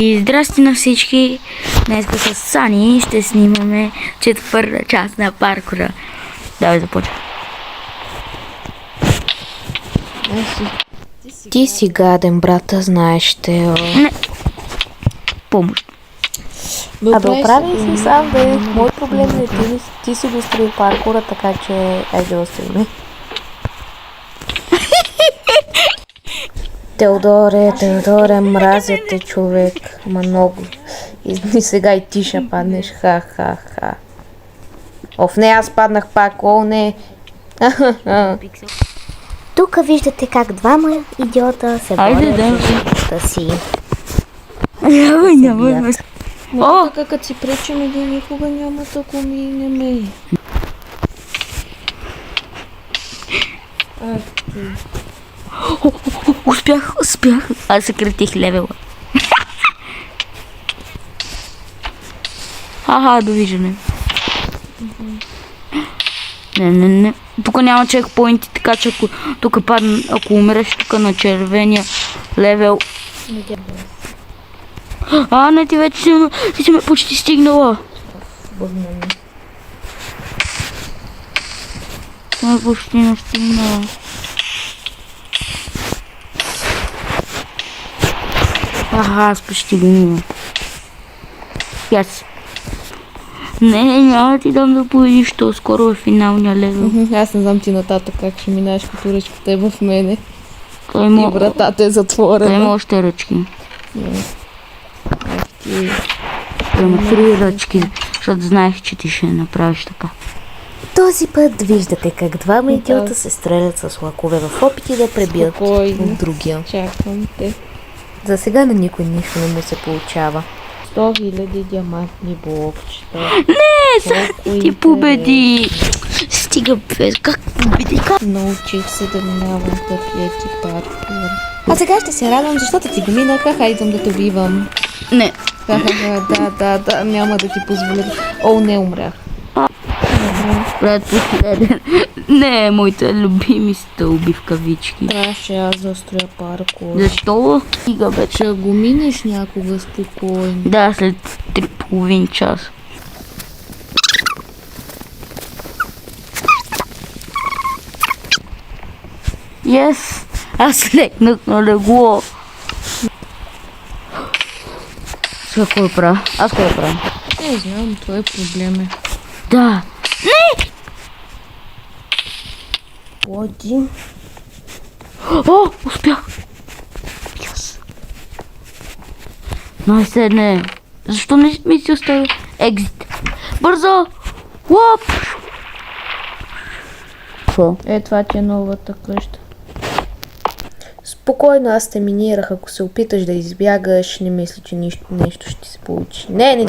И здрасти на всички! Днес с Сани ще снимаме четвърта част на паркура. Давай започвай. Ти си гаден, брата, знаеш те. Не. Помощ. Абе, оправи си сам, бе. Мой проблем не е ти си го строи паркура, така че айде остави. Теодоре, мразя те, човек. Ама много. И сега и ти ще паднеш. Ха. Оф, не, аз паднах пак. О, не. Тук виждате как двама идиота се борят за живота си. Няма. О, като си пречим един никога няма да го минеме. Успях. Аз съкратих левела. Довиждане. Не. Тук няма чекпоинти, така че тук падна, ако умреш тук на червения левел. Не, ти вече си ме почти стигнала. Ти ме почти не стигнала. Аз почти го имам. Не, няма ти дам да победиш, то скоро е финалния левел. Аз не знам ти нататък как ще минаеш, като ръчката е в мене. И вратата е затворена. Той има още ръчки. Има 3 ръчки, защото знаех, че ти ще направиш така. Този път виждате как двама идиота се стрелят с лакове в опити да пребият другия. Чакам те. За сега на никой нищо не му се получава. 100 000 диамантни блокчета. Не, ти победи! Стига без, как победи? Научих се да минавам пътети паркур. А сега ще се радвам, защото ти го минаха, хайдам да те убивам. Не. Да, няма да ти позволя. О, не умрях. Брат, последен. Не, моите любими стълби в кавички. Трябваше аз да строя паркур. Защо? Стига бе. Ще го минеш някога спокойно. Да, след 3,5 часа. Yes! Аз лекнах на легло. Сега кой правя? Аз кой правя? Не знам, това е проблеме. Да. Не! Поди. О, успях! Yes. Най-седне. Защо не ми си оставил? Екзит. Бързо! Лоп! Това ти е новата къща. Спокойно, аз те минирах. Ако се опиташ да избягаш, не мисля, че нещо ще се получи. Не.